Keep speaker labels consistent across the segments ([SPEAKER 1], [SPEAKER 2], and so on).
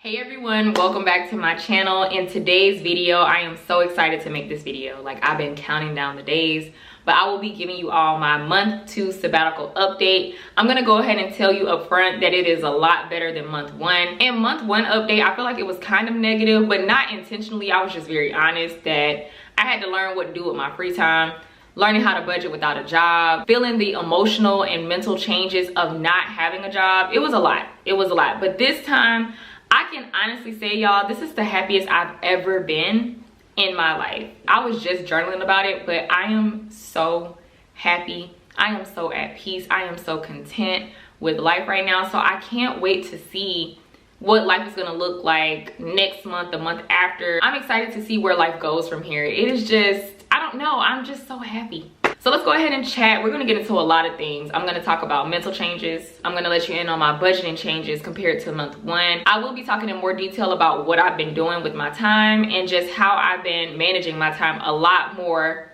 [SPEAKER 1] Hey everyone, welcome back to my channel. In today's video, I am so excited to make this video. Like, I've been counting down the days, but I will be giving you all my month 2 sabbatical update. I'm gonna go ahead and tell you up front that it is a lot better than month 1. In month 1 update, I feel like it was kind of negative, but not intentionally. I was just very honest that I had to learn what to do with my free time, learning how to budget without a job, feeling the emotional and mental changes of not having a job. It was a lot. It was a lot. But this time, I can honestly say, y'all, this is the happiest I've ever been in my life. I was just journaling about it, but I am so happy. I am so at peace. I am so content with life right now. So I can't wait to see what life is gonna look like next month, the month after. I'm excited to see where life goes from here. It is just, I don't know, I'm just so happy. So let's go ahead and chat. We're gonna get into a lot of things. I'm gonna talk about mental changes. I'm gonna let you in on my budgeting changes compared to month 1. I will be talking in more detail about what I've been doing with my time and just how I've been managing my time a lot more.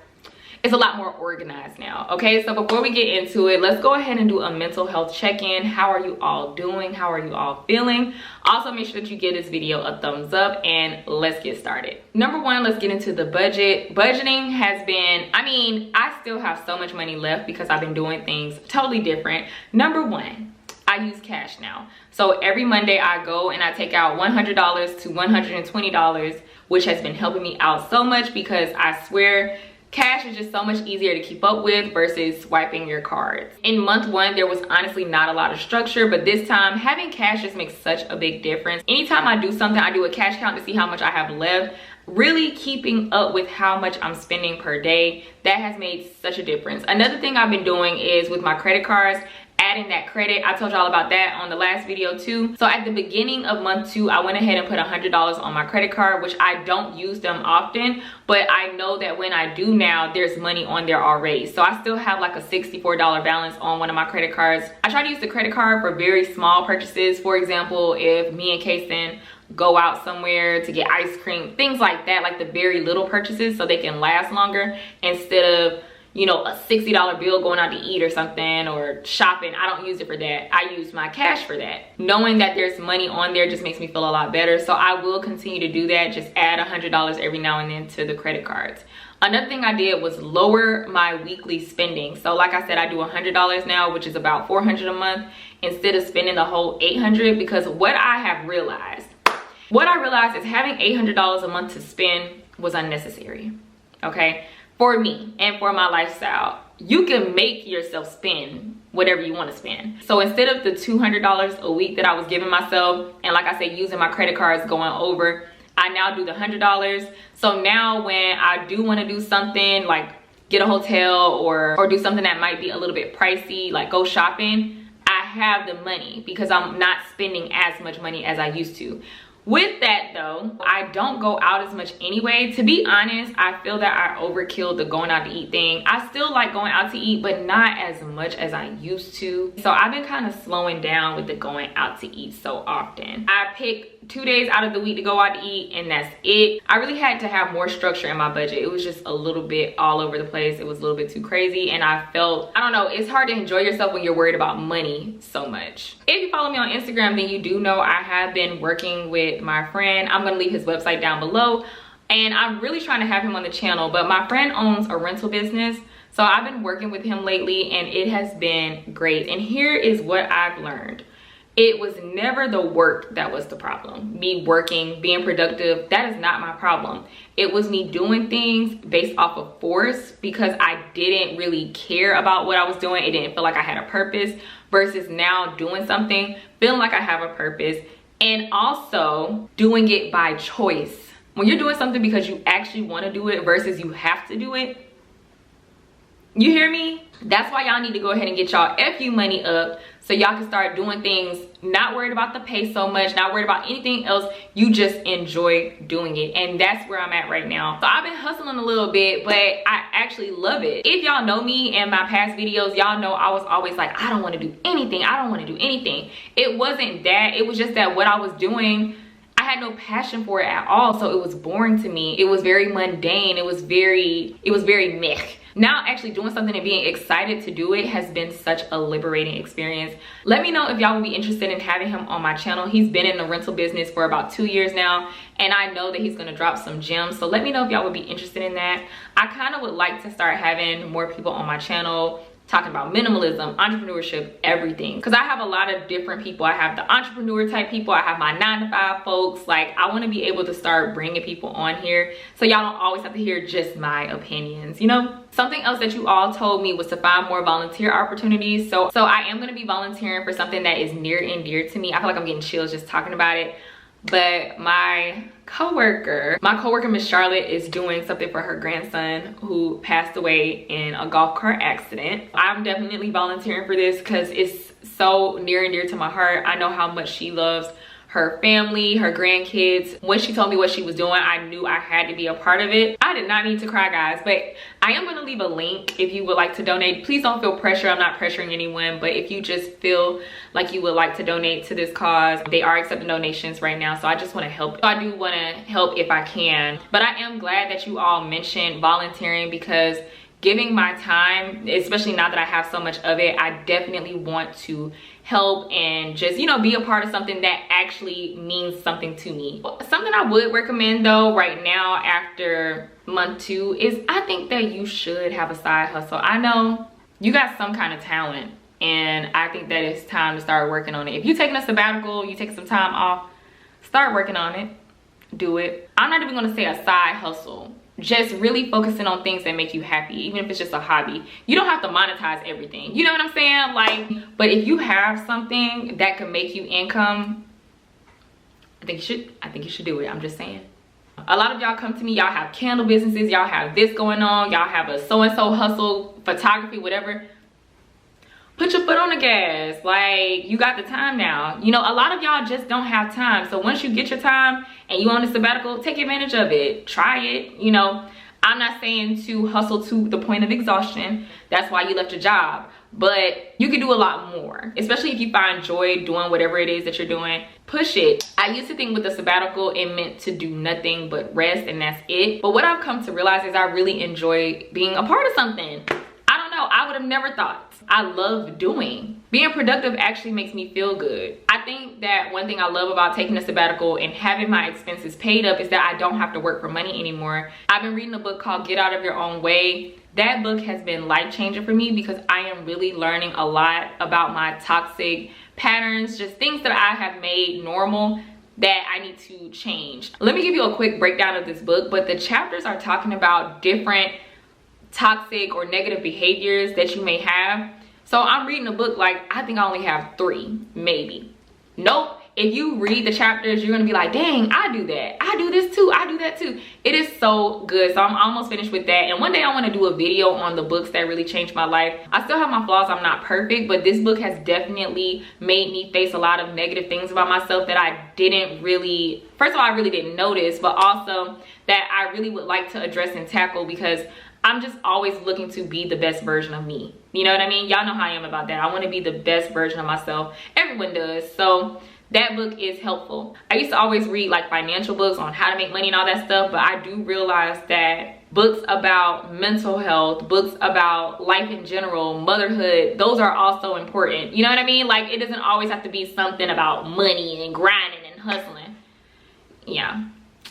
[SPEAKER 1] It's a lot more organized now, okay? So before we get into it, let's go ahead and do a mental health check-in. How are you all doing? How are you all feeling? Also, make sure that you give this video a thumbs up and let's get started. Number 1, let's get into the budget. Budgeting has been, I still have so much money left because I've been doing things totally different. Number 1, I use cash now. So every Monday I go and I take out $100 to $120, which has been helping me out so much because I swear, cash is just so much easier to keep up with versus swiping your cards. In month 1, there was honestly not a lot of structure, but this time having cash just makes such a big difference. Anytime I do something, I do a cash count to see how much I have left. Really keeping up with how much I'm spending per day, that has made such a difference. Another thing I've been doing is with my credit cards, adding that credit. I told y'all about that on the last video too. So at the beginning of month 2, I went ahead and put $100 on my credit card, which I don't use them often, but I know that when I do now, there's money on there already. So I still have like a $64 balance on one of my credit cards. I try to use the credit card for very small purchases. For example, if me and Kason go out somewhere to get ice cream, things like that, like the very little purchases so they can last longer instead of, you know, a $60 bill going out to eat or something or shopping. I don't use it for that. I use my cash for that. Knowing that there's money on there just makes me feel a lot better. So I will continue to do that. Just add $100 every now and then to the credit cards. Another thing I did was lower my weekly spending. So like I said, I do $100 now, which is about $400 a month, instead of spending the whole $800, because what I realized is having $800 a month to spend was unnecessary, okay? For me and for my lifestyle. You can make yourself spend whatever you want to spend. So instead of the $200 a week that I was giving myself, and like I said, using my credit cards going over, I now do the $100. So now when I do want to do something like get a hotel or do something that might be a little bit pricey, like go shopping, I have the money because I'm not spending as much money as I used to. With that though, I don't go out as much anyway. To be honest, I feel that I overkilled the going out to eat thing. I still like going out to eat, but not as much as I used to. So I've been kind of slowing down with the going out to eat so often. I pick 2 days out of the week to go out to eat and that's it. I really had to have more structure in my budget. It was just a little bit all over the place. It was a little bit too crazy and I felt, I don't know, it's hard to enjoy yourself when you're worried about money so much. If you follow me on Instagram, then you do know I have been working with my friend. I'm gonna leave his website down below and I'm really trying to have him on the channel, but my friend owns a rental business. So I've been working with him lately and it has been great. And here is what I've learned. It was never the work that was the problem. Me working, being productive, that is not my problem. It was me doing things based off of force because I didn't really care about what I was doing. It didn't feel like I had a purpose versus now doing something, feeling like I have a purpose and also doing it by choice. When you're doing something because you actually want to do it versus you have to do it, you hear me? That's why y'all need to go ahead and get y'all FU money up so y'all can start doing things, not worried about the pay so much, not worried about anything else. You just enjoy doing it. And that's where I'm at right now. So I've been hustling a little bit, but I actually love it. If y'all know me and my past videos, y'all know I was always like, I don't want to do anything. I don't want to do anything. It wasn't that. It was just that what I was doing, I had no passion for it at all. So it was boring to me. It was very mundane. It was very meh. now actually doing something and being excited to do it has been such a liberating experience. Let me know if y'all would be interested in having him on my channel. He's been in the rental business for about 2 years now, and I know that he's gonna drop some gems. So let me know if y'all would be interested in that. I kind of would like to start having more people on my channel talking about minimalism, entrepreneurship, everything, because I have a lot of different people. I have the entrepreneur type people, I have my 9-to-5 folks. Like, I want to be able to start bringing people on here so y'all don't always have to hear just my opinions, you know. Something else that you all told me was to find more volunteer opportunities. So I am going to be volunteering for something that is near and dear to me. I feel like I'm getting chills just talking about it. But my coworker Miss Charlotte, is doing something for her grandson who passed away in a golf cart accident. I'm definitely volunteering for this because it's so near and dear to my heart. I know how much she loves her family, her grandkids. When she told me what she was doing, I knew I had to be a part of it. I did not mean to cry, guys, but I am going to leave a link if you would like to donate. Please don't feel pressure. I'm not pressuring anyone, but if you just feel like you would like to donate to this cause, they are accepting donations right now, so I just want to help. I do want to help if I can, but I am glad that you all mentioned volunteering, because giving my time, especially now that I have so much of it, I definitely want to help and just, you know, be a part of something that actually means something to me. Something I would recommend though right now after month 2 is I think that you should have a side hustle. I know you got some kind of talent, and I think that it's time to start working on it. If you're taking a sabbatical, you take some time off, start working on it, do it. I'm not even gonna say a side hustle. Just really focusing on things that make you happy, even if it's just a hobby. You don't have to monetize everything, you know what I'm saying? Like, but if you have something that could make you income, I think you should do it. I'm just saying. A lot of y'all come to me, y'all have candle businesses, y'all have this going on, y'all have a so-and-so hustle, photography, whatever. Put your foot on the gas. Like, you got the time now. You know, a lot of y'all just don't have time. So once you get your time and you on a sabbatical, take advantage of it. Try it. You know, I'm not saying to hustle to the point of exhaustion. That's why you left your job. But you can do a lot more, especially if you find joy doing whatever it is that you're doing. Push it. I used to think with the sabbatical, it meant to do nothing but rest and that's it. But what I've come to realize is I really enjoy being a part of something. I don't know, I would have never thought. I love doing. Being productive actually makes me feel good. I think that one thing I love about taking a sabbatical and having my expenses paid up is that I don't have to work for money anymore. I've been reading a book called Get Out of Your Own Way. That book has been life-changing for me because I am really learning a lot about my toxic patterns, just things that I have made normal that I need to change. Let me give you a quick breakdown of this book, but the chapters are talking about different toxic or negative behaviors that you may have. So I'm reading a book like, I think I only have 3, maybe. Nope. If you read the chapters, you're gonna be like, dang, I do that. I do this too. I do that too. It is so good. So I'm almost finished with that. And one day I want to do a video on the books that really changed my life. I still have my flaws. I'm not perfect, but this book has definitely made me face a lot of negative things about myself that I didn't really, first of all, I really didn't notice, but also that I really would like to address and tackle because I'm just always looking to be the best version of me. You know what I mean? Y'all know how I am about that. I want to be the best version of myself. Everyone does. So that book is helpful. I used to always read like financial books on how to make money and all that stuff, but I do realize that books about mental health, books about life in general, motherhood, those are also important. You know what I mean? Like, it doesn't always have to be something about money and grinding and hustling. Yeah.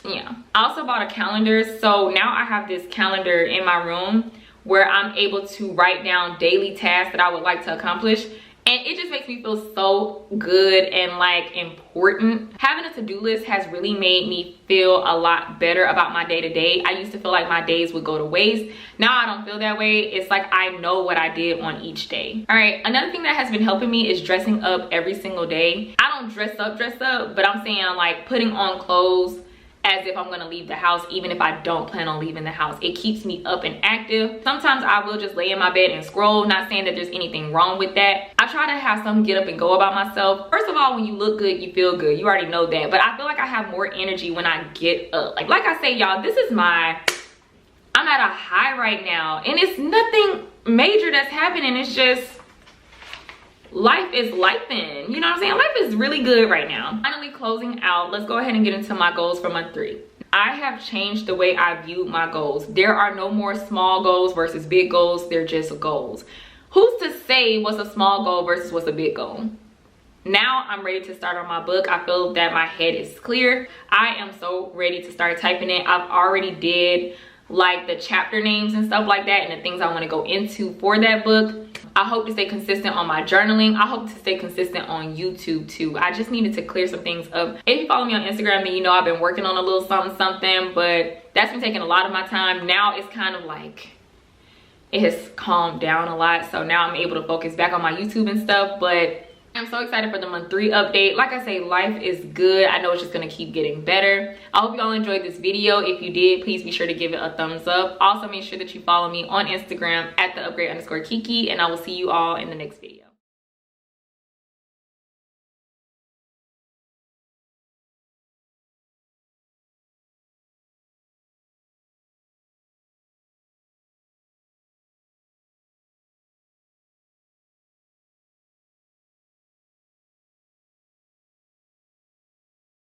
[SPEAKER 1] I also bought a calendar. So now I have this calendar in my room where I'm able to write down daily tasks that I would like to accomplish. And it just makes me feel so good and like important. Having a to-do list has really made me feel a lot better about my day-to-day. I used to feel like my days would go to waste. Now I don't feel that way. It's like I know what I did on each day. All right, another thing that has been helping me is dressing up every single day. I don't dress up, but I'm saying like putting on clothes as if I'm gonna leave the house, even if I don't plan on leaving the house. It keeps me up and active. Sometimes I will just lay in my bed and scroll, not saying that there's anything wrong with that. I try to have some get up and go about myself. First of all, when you look good, you feel good. You already know that, but I feel like I have more energy when I get up. Like I say, y'all, this is I'm at a high right now, and it's nothing major that's happening. It's just, life is lifing, you know what I'm saying? Life is really good right now. Finally closing out, let's go ahead and get into my goals for month 3. I have changed the way I view my goals. There are no more small goals versus big goals. They're just goals. Who's to say what's a small goal versus what's a big goal? Now I'm ready to start on my book. I feel that my head is clear. I am so ready to start typing it. I've already did like the chapter names and stuff like that and the things I want to go into for that book. I hope to stay consistent on my journaling. I hope to stay consistent on YouTube too. I just needed to clear some things up. If you follow me on Instagram, then you know I've been working on a little something, but that's been taking a lot of my time. Now it's kind of like, it has calmed down a lot. So now I'm able to focus back on my YouTube and stuff, but I'm so excited for the month 3 update. Like I say, life is good. I know it's just gonna keep getting better. I hope you all enjoyed this video. If you did, please be sure to give it a thumbs up. Also, make sure that you follow me on Instagram at @the_upgrade_Kiki, and I will see you all in the next video.